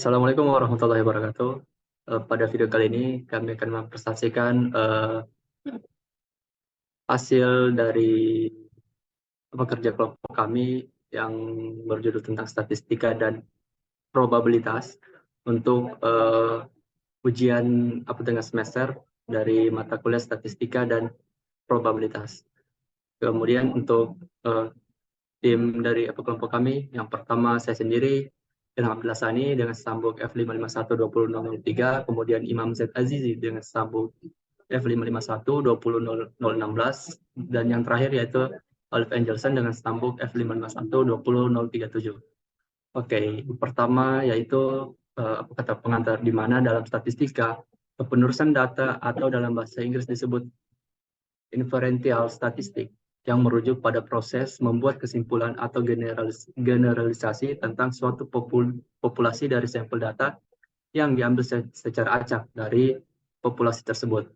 Assalamualaikum warahmatullahi wabarakatuh. Pada video kali ini kami akan mempresentasikan hasil dari pekerja kelompok kami yang berjudul tentang statistika dan probabilitas untuk ujian tengah semester dari mata kuliah statistika dan probabilitas. Kemudian untuk tim dari kelompok kami, yang pertama saya sendiri, Ilham Abdullah Sani dengan sambung F551-20003, kemudian Imam Z Azizi dengan sambung F551-20016, dan yang terakhir yaitu Olive Angelson dengan sambung F551-20037. Oke, pertama yaitu kata pengantar, di mana dalam statistika penurusan data atau dalam bahasa Inggris disebut inferential statistik yang merujuk pada proses membuat kesimpulan atau generalisasi tentang suatu populasi dari sampel data yang diambil secara acak dari populasi tersebut.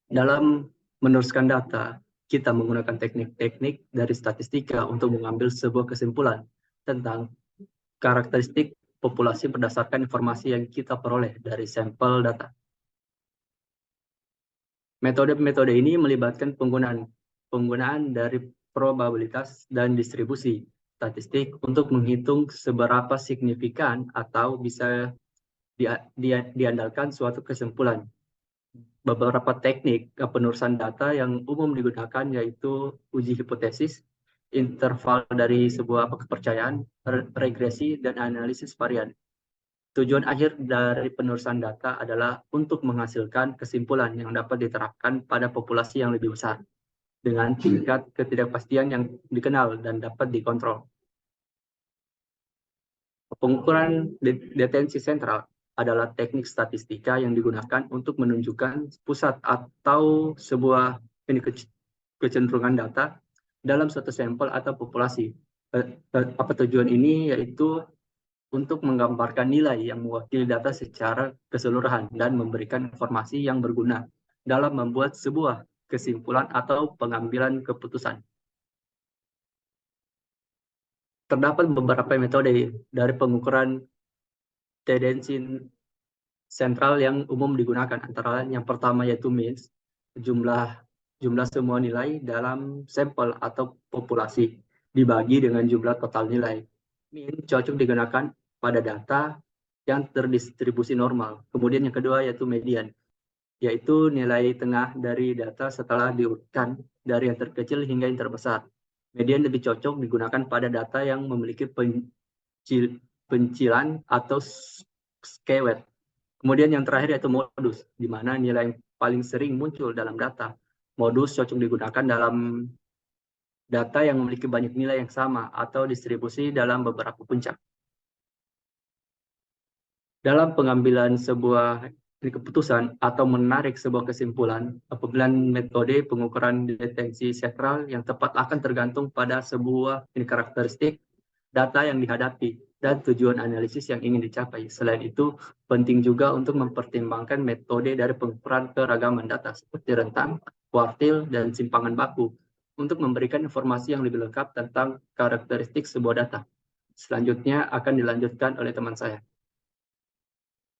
Dalam meneruskan data, kita menggunakan teknik-teknik dari statistika untuk mengambil sebuah kesimpulan tentang karakteristik populasi berdasarkan informasi yang kita peroleh dari sampel data. Metode-metode ini melibatkan penggunaan dari probabilitas dan distribusi statistik untuk menghitung seberapa signifikan atau bisa diandalkan suatu kesimpulan. Beberapa teknik penurusan data yang umum digunakan yaitu uji hipotesis, interval dari sebuah kepercayaan, regresi, dan analisis varian. Tujuan akhir dari penurusan data adalah untuk menghasilkan kesimpulan yang dapat diterapkan pada populasi yang lebih besar dengan tingkat ketidakpastian yang dikenal dan dapat dikontrol. Pengukuran detensi sentral adalah teknik statistika yang digunakan untuk menunjukkan pusat atau sebuah kecenderungan data dalam suatu sampel atau populasi. Tujuan ini yaitu untuk menggambarkan nilai yang mewakili data secara keseluruhan dan memberikan informasi yang berguna dalam membuat sebuah kesimpulan atau pengambilan keputusan. Terdapat beberapa metode dari pengukuran tendensi sentral yang umum digunakan, antara lain yang pertama yaitu means, jumlah semua nilai dalam sampel atau populasi dibagi dengan jumlah total nilai. Mean cocok digunakan pada data yang terdistribusi normal. Kemudian yang kedua yaitu median, yaitu nilai tengah dari data setelah diurutkan dari yang terkecil hingga yang terbesar. Median lebih cocok digunakan pada data yang memiliki pencilan atau skewed. Kemudian yang terakhir yaitu modus, di mana nilai yang paling sering muncul dalam data. Modus cocok digunakan dalam data yang memiliki banyak nilai yang sama atau distribusi dalam beberapa puncak. Dalam pengambilan sebuah keputusan atau menarik sebuah kesimpulan, apabila metode pengukuran detensi sentral yang tepat akan tergantung pada sebuah karakteristik data yang dihadapi dan tujuan analisis yang ingin dicapai. Selain itu, penting juga untuk mempertimbangkan metode dari pengukuran keragaman data seperti rentang, kuartil, dan simpangan baku untuk memberikan informasi yang lebih lengkap tentang karakteristik sebuah data. Selanjutnya akan dilanjutkan oleh teman saya.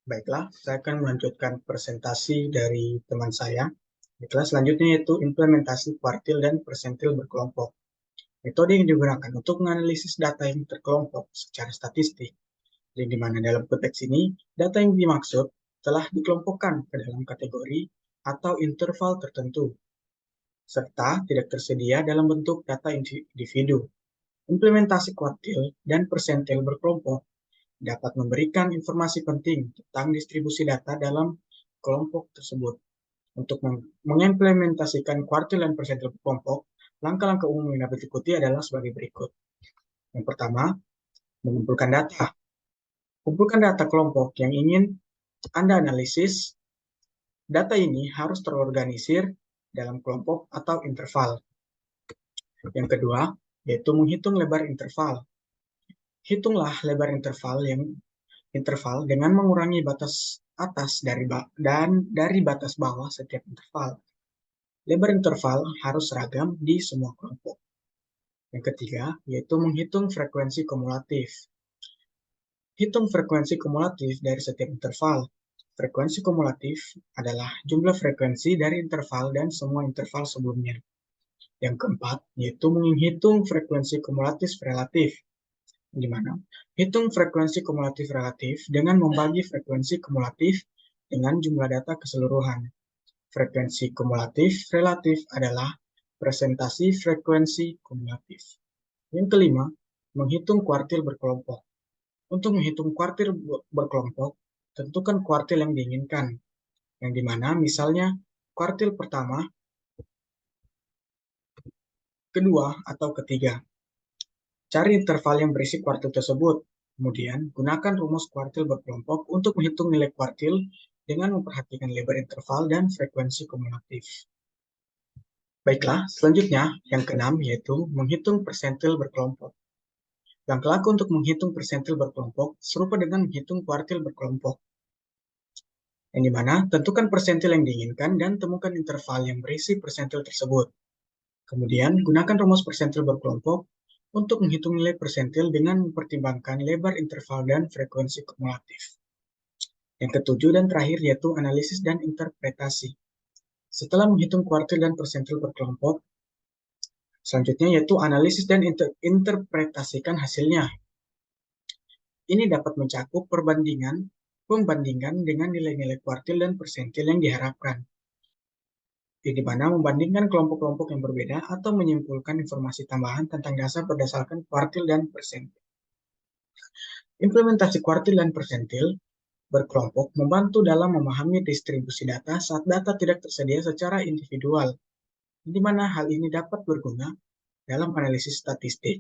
Baiklah, saya akan melanjutkan presentasi dari teman saya. Baiklah, selanjutnya yaitu implementasi kuartil dan persentil berkelompok. Metode yang digunakan untuk menganalisis data yang terkelompok secara statistik, jadi di mana dalam konteks ini, data yang dimaksud telah dikelompokkan ke dalam kategori atau interval tertentu, serta tidak tersedia dalam bentuk data individu. Implementasi kuartil dan persentil berkelompok dapat memberikan informasi penting tentang distribusi data dalam kelompok tersebut. Untuk mengimplementasikan kuartil dan persentil kelompok, langkah-langkah umum yang dapat diikuti adalah sebagai berikut. Yang pertama, mengumpulkan data. Kumpulkan data kelompok yang ingin Anda analisis. Data ini harus terorganisir dalam kelompok atau interval. Yang kedua, yaitu menghitung lebar interval. Hitunglah lebar interval dengan mengurangi batas atas dari batas bawah setiap interval. Lebar interval harus seragam di semua kelompok. Yang ketiga, yaitu menghitung frekuensi kumulatif. Hitung frekuensi kumulatif dari setiap interval. Frekuensi kumulatif adalah jumlah frekuensi dari interval dan semua interval sebelumnya. Yang keempat, yaitu menghitung frekuensi kumulatif relatif, di mana hitung frekuensi kumulatif relatif dengan membagi frekuensi kumulatif dengan jumlah data keseluruhan. Frekuensi kumulatif relatif adalah presentasi frekuensi kumulatif. Yang kelima, menghitung kuartil berkelompok. Untuk menghitung kuartil berkelompok, tentukan kuartil yang diinginkan, yang dimana misalnya kuartil pertama, kedua, atau ketiga. Cari interval yang berisi kuartil tersebut. Kemudian, gunakan rumus kuartil berkelompok untuk menghitung nilai kuartil dengan memperhatikan lebar interval dan frekuensi kumulatif. Baiklah, selanjutnya yang keenam yaitu menghitung persentil berkelompok. Langkah laku untuk menghitung persentil berkelompok serupa dengan menghitung kuartil berkelompok. Yang dimana tentukan persentil yang diinginkan dan temukan interval yang berisi persentil tersebut. Kemudian, gunakan rumus persentil berkelompok untuk menghitung nilai persentil dengan mempertimbangkan lebar interval dan frekuensi kumulatif. Yang ketujuh dan terakhir yaitu analisis dan interpretasi. Setelah menghitung kuartil dan persentil berkelompok, selanjutnya yaitu analisis dan interpretasikan hasilnya. Ini dapat mencakup pembandingan dengan nilai-nilai kuartil dan persentil yang diharapkan, di mana membandingkan kelompok-kelompok yang berbeda atau menyimpulkan informasi tambahan tentang dasar berdasarkan kuartil dan persentil. Implementasi kuartil dan persentil berkelompok membantu dalam memahami distribusi data saat data tidak tersedia secara individual, di mana hal ini dapat berguna dalam analisis statistik,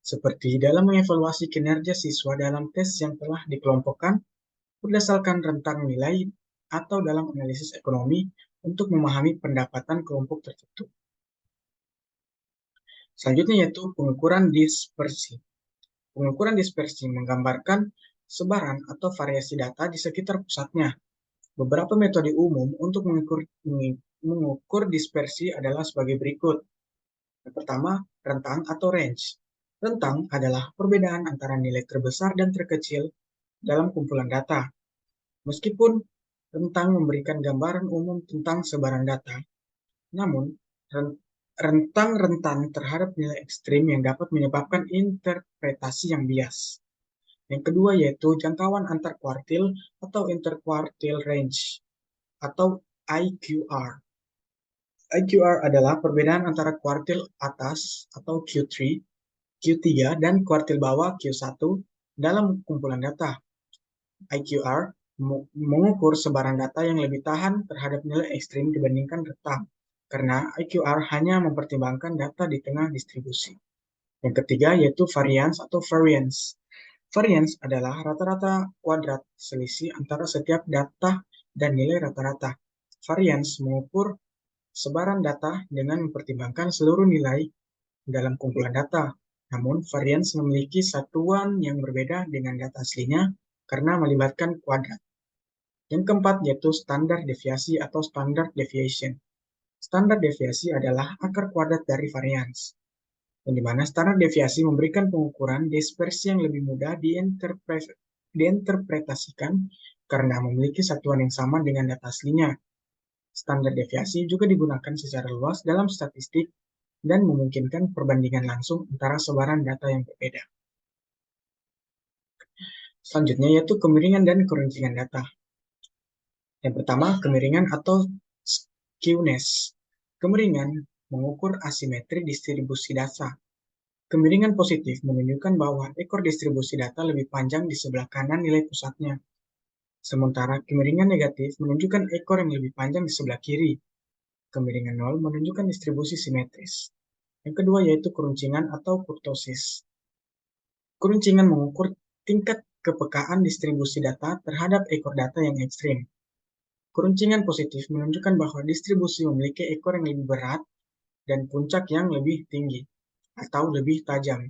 seperti dalam mengevaluasi kinerja siswa dalam tes yang telah dikelompokkan berdasarkan rentang nilai atau dalam analisis ekonomi untuk memahami pendapatan kelompok tertentu. Selanjutnya yaitu pengukuran dispersi. Pengukuran dispersi menggambarkan sebaran atau variasi data di sekitar pusatnya. Beberapa metode umum untuk mengukur dispersi adalah sebagai berikut. Yang pertama, rentang atau range. Rentang adalah perbedaan antara nilai terbesar dan terkecil dalam kumpulan data. Meskipun rentang memberikan gambaran umum tentang sebaran data, namun rentang rentan terhadap nilai ekstrim yang dapat menyebabkan interpretasi yang bias. Yang kedua yaitu jangkauan antar kuartil atau interquartile range atau IQR. IQR adalah perbedaan antara kuartil atas atau Q3, Q3 dan kuartil bawah Q1 dalam kumpulan data. IQR mengukur sebaran data yang lebih tahan terhadap nilai ekstrim dibandingkan rentang, karena IQR hanya mempertimbangkan data di tengah distribusi. Yang ketiga yaitu variance atau variance. Variance adalah rata-rata kuadrat selisih antara setiap data dan nilai rata-rata. Variance mengukur sebaran data dengan mempertimbangkan seluruh nilai dalam kumpulan data. Namun, variance memiliki satuan yang berbeda dengan data aslinya karena melibatkan kuadrat. Yang keempat yaitu standar deviasi atau standard deviation. Standar deviasi adalah akar kuadrat dari variance, yang dimana standar deviasi memberikan pengukuran dispersi yang lebih mudah diinterpretasikan karena memiliki satuan yang sama dengan data aslinya. Standar deviasi juga digunakan secara luas dalam statistik dan memungkinkan perbandingan langsung antara sebaran data yang berbeda. Selanjutnya yaitu kemiringan dan keruncingan data. Yang pertama, kemiringan atau skewness. Kemiringan mengukur asimetri distribusi data. Kemiringan positif menunjukkan bahwa ekor distribusi data lebih panjang di sebelah kanan nilai pusatnya. Sementara kemiringan negatif menunjukkan ekor yang lebih panjang di sebelah kiri. Kemiringan 0 menunjukkan distribusi simetris. Yang kedua yaitu keruncingan atau kurtosis. Keruncingan mengukur tingkat kepekaan distribusi data terhadap ekor data yang ekstrim. Keruncingan positif menunjukkan bahwa distribusi memiliki ekor yang lebih berat dan puncak yang lebih tinggi atau lebih tajam.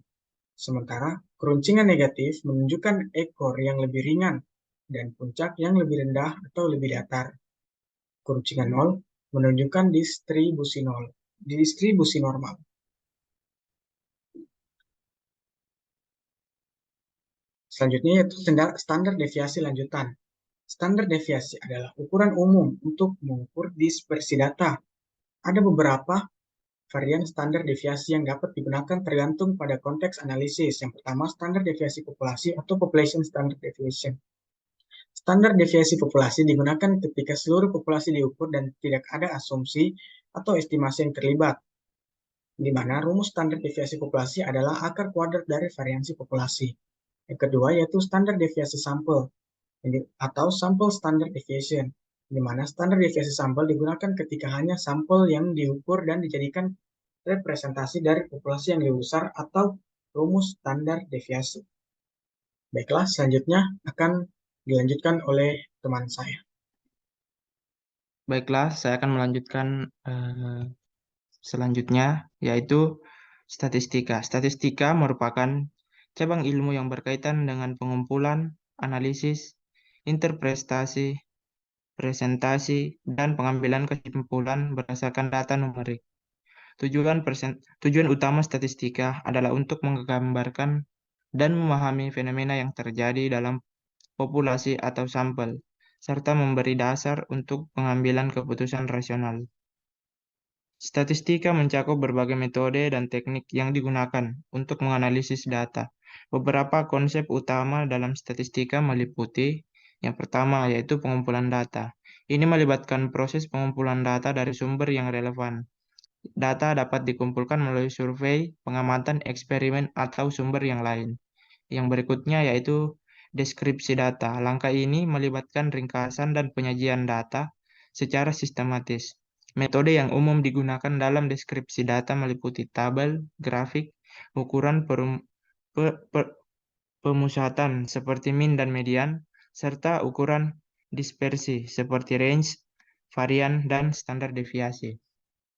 Sementara keruncingan negatif menunjukkan ekor yang lebih ringan dan puncak yang lebih rendah atau lebih datar. Keruncingan 0 menunjukkan distribusi normal. Selanjutnya yaitu standar deviasi lanjutan. Standar deviasi adalah ukuran umum untuk mengukur dispersi data. Ada beberapa varian standar deviasi yang dapat digunakan tergantung pada konteks analisis. Yang pertama, standar deviasi populasi atau population standard deviation. Standar deviasi populasi digunakan ketika seluruh populasi diukur dan tidak ada asumsi atau estimasi yang terlibat, di mana rumus standar deviasi populasi adalah akar kuadrat dari variansi populasi. Yang kedua yaitu standar deviasi sampel atau sample standard deviation, di mana standar deviasi sampel digunakan ketika hanya sampel yang diukur dan dijadikan representasi dari populasi yang lebih besar atau rumus standar deviasi. Baiklah, selanjutnya akan dilanjutkan oleh teman saya. Baiklah, saya akan melanjutkan selanjutnya, yaitu statistika. Statistika merupakan cabang ilmu yang berkaitan dengan pengumpulan, analisis, interpretasi, presentasi, dan pengambilan kesimpulan berdasarkan data numerik. Tujuan utama statistika adalah untuk menggambarkan dan memahami fenomena yang terjadi dalam populasi atau sampel, serta memberi dasar untuk pengambilan keputusan rasional. Statistika mencakup berbagai metode dan teknik yang digunakan untuk menganalisis data. Beberapa konsep utama dalam statistika meliputi yang pertama yaitu pengumpulan data. Ini melibatkan proses pengumpulan data dari sumber yang relevan. Data dapat dikumpulkan melalui survei, pengamatan, eksperimen, atau sumber yang lain. Yang berikutnya yaitu deskripsi data. Langkah ini melibatkan ringkasan dan penyajian data secara sistematis. Metode yang umum digunakan dalam deskripsi data meliputi tabel, grafik, ukuran pemusatan seperti min dan median, serta ukuran dispersi seperti range, varian, dan standar deviasi.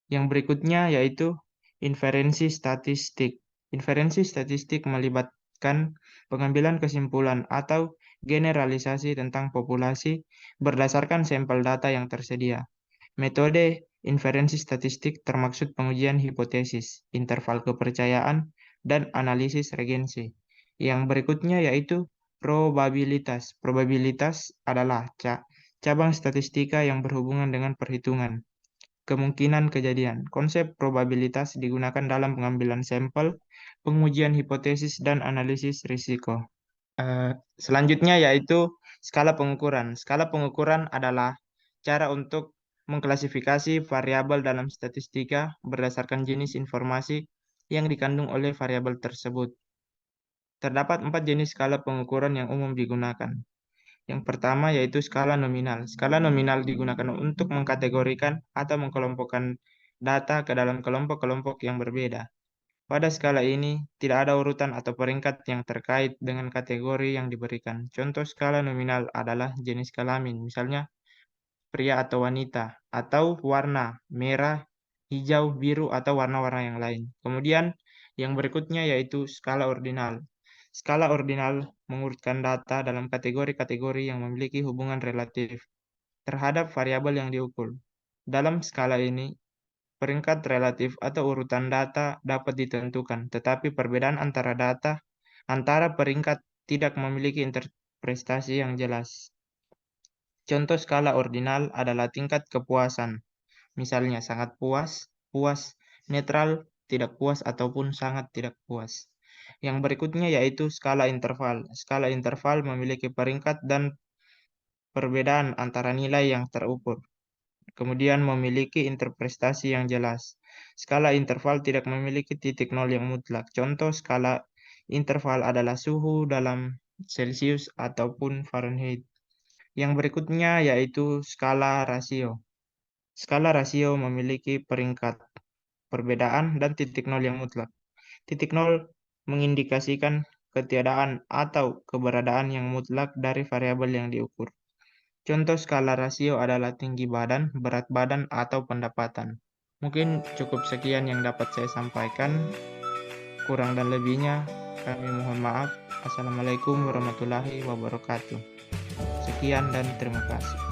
Yang berikutnya yaitu inferensi statistik. Inferensi statistik melibatkan pengambilan kesimpulan atau generalisasi tentang populasi berdasarkan sampel data yang tersedia. Metode inferensi statistik termaksud pengujian hipotesis, interval kepercayaan, dan analisis regensi. Yang berikutnya yaitu probabilitas. Probabilitas adalah cabang statistika yang berhubungan dengan perhitungan kemungkinan kejadian. Konsep probabilitas digunakan dalam pengambilan sampel, pengujian hipotesis, dan analisis risiko. Selanjutnya yaitu skala pengukuran. Skala pengukuran adalah cara untuk mengklasifikasi variabel dalam statistika berdasarkan jenis informasi yang dikandung oleh variabel tersebut. Terdapat 4 jenis skala pengukuran yang umum digunakan. Yang pertama yaitu skala nominal. Skala nominal digunakan untuk mengkategorikan atau mengkelompokkan data ke dalam kelompok-kelompok yang berbeda. Pada skala ini, tidak ada urutan atau peringkat yang terkait dengan kategori yang diberikan. Contoh skala nominal adalah jenis kelamin, misalnya pria atau wanita, atau warna, merah, hijau, biru, atau warna-warna yang lain. Kemudian, yang berikutnya yaitu skala ordinal. Skala ordinal mengurutkan data dalam kategori-kategori yang memiliki hubungan relatif terhadap variabel yang diukur. Dalam skala ini, peringkat relatif atau urutan data dapat ditentukan, tetapi perbedaan antara data antara peringkat tidak memiliki interpretasi yang jelas. Contoh skala ordinal adalah tingkat kepuasan, misalnya sangat puas, puas, netral, tidak puas, ataupun sangat tidak puas. Yang berikutnya yaitu skala interval. Skala interval memiliki peringkat dan perbedaan antara nilai yang terukur. Kemudian memiliki interpretasi yang jelas. Skala interval tidak memiliki titik nol yang mutlak. Contoh skala interval adalah suhu dalam Celsius ataupun Fahrenheit. Yang berikutnya yaitu skala rasio. Skala rasio memiliki peringkat, perbedaan, dan titik nol yang mutlak. Titik nol mengindikasikan ketiadaan atau keberadaan yang mutlak dari variabel yang diukur. Contoh skala rasio adalah tinggi badan, berat badan, atau pendapatan. Mungkin cukup sekian yang dapat saya sampaikan. Kurang dan lebihnya kami mohon maaf. Assalamualaikum warahmatullahi wabarakatuh. Sekian dan terima kasih.